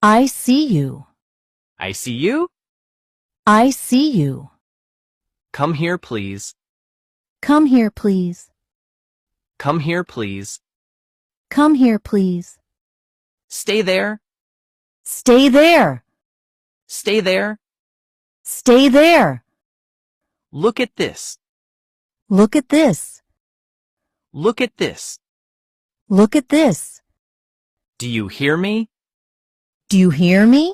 I see you. I see you. I see you. Come here, please. Come here, please. Come here, please. Come here, please. Stay there. Stay there. Stay there. Stay there. Look at this. Look at this. Look at this. Look at this. Do you hear me? Do you hear me?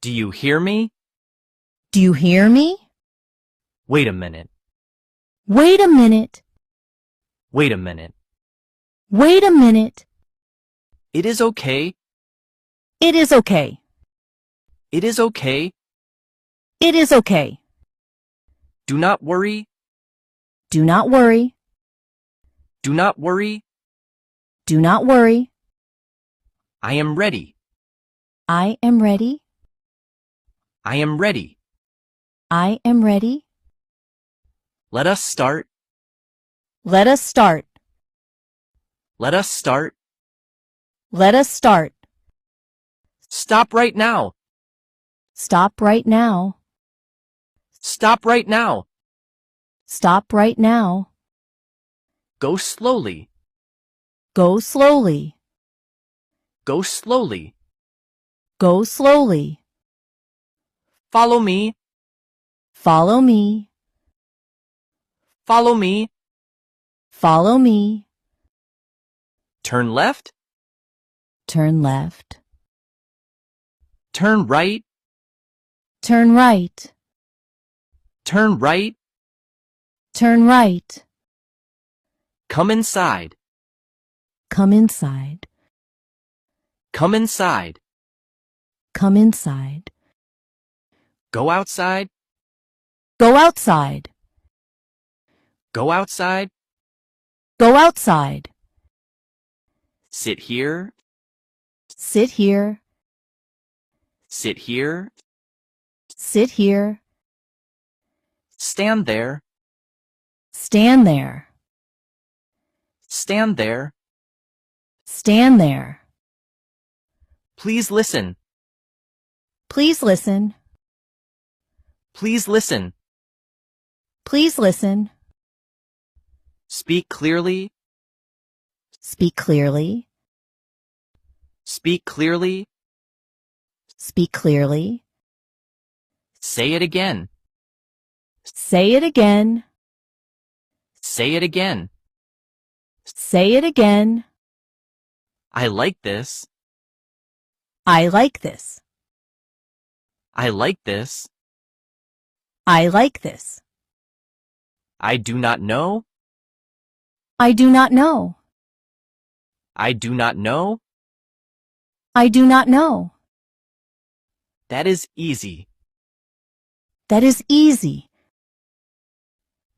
Do you hear me? Do you hear me? Wait a minute. Wait a minute. Wait a minute. Wait a minute. It is okay. It is okay. It is okay. It is okay. Do not worry. Do not worry. Do not worry. Do not worry. I am ready. I am ready. I am ready. I am ready. Let us start. Let us start. Let us start. Let us start. Stop right now. Stop right now. Stop right now. Stop right now. Go slowly. Go slowly. Go slowly. Go slowly. Follow me. Follow me. Follow me. Follow me. Turn left. Turn left. Turn right. Turn right. Turn right. Turn right. Come inside. Come inside. Come inside. Come inside. Go outside. Go outside. Go outside. Go outside. Sit here. Sit here. Sit here. Sit here. Stand there. Stand there. Stand there. Stand there. Please listen. Please listen. Please listen. Please listen. Speak clearly. Speak clearly. Speak clearly. Speak clearly. Say it again. Say it again. Say it again. Say it again. I like this. I like this. I like this. I like this. I do not know. I do not know. I do not know. I do not know. That is easy. That is easy.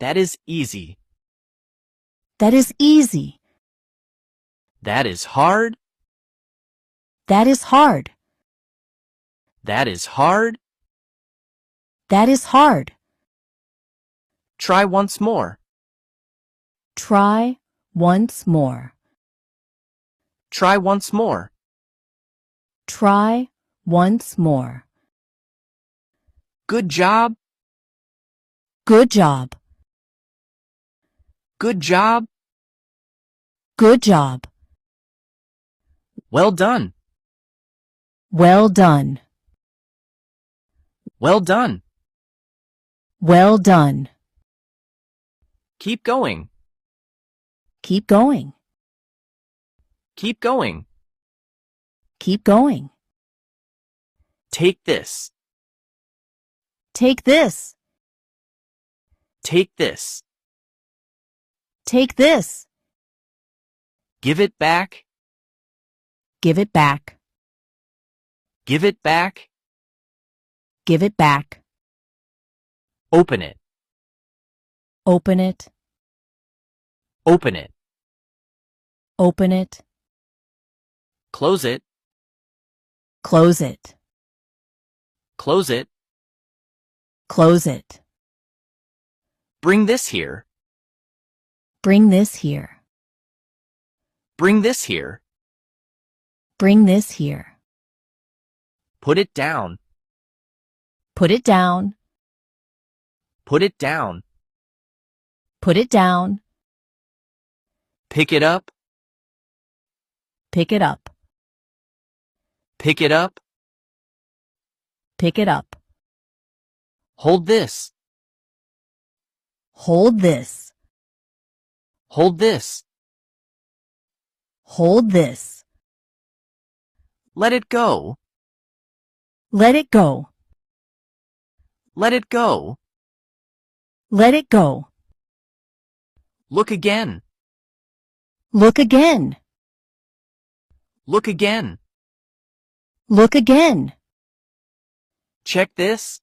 That is easy. That is easy. That is hard. That is hard. That is hard. That is hard. Try once more. Try once more. Try once more. Try once more. Good job. Good job. Good job. Good job. Well done. Well done. Well done. Well done. Keep going. Keep going. Keep going. Keep going. Take this. Take this. Take this. Take this. Give it back. Give it back. Give it back. Give it back. Open it. Open it. Open it. Open it. Close it. Close it. Close it. Close it. Bring this here. Bring this here. Bring this here. Bring this here. Put it down. Put it down. Put it down. Put it down. Pick it up. Pick it up. Pick it up. Pick it up. Hold this. Hold this. Hold this. Hold this. Let it go. Let it go. Let it go. Let it go. Look again. Look again. Look again. Look again. Check this.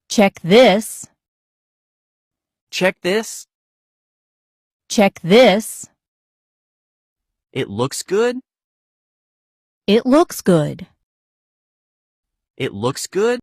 Check this. Check this. Check this. It looks good. It looks good. It looks good.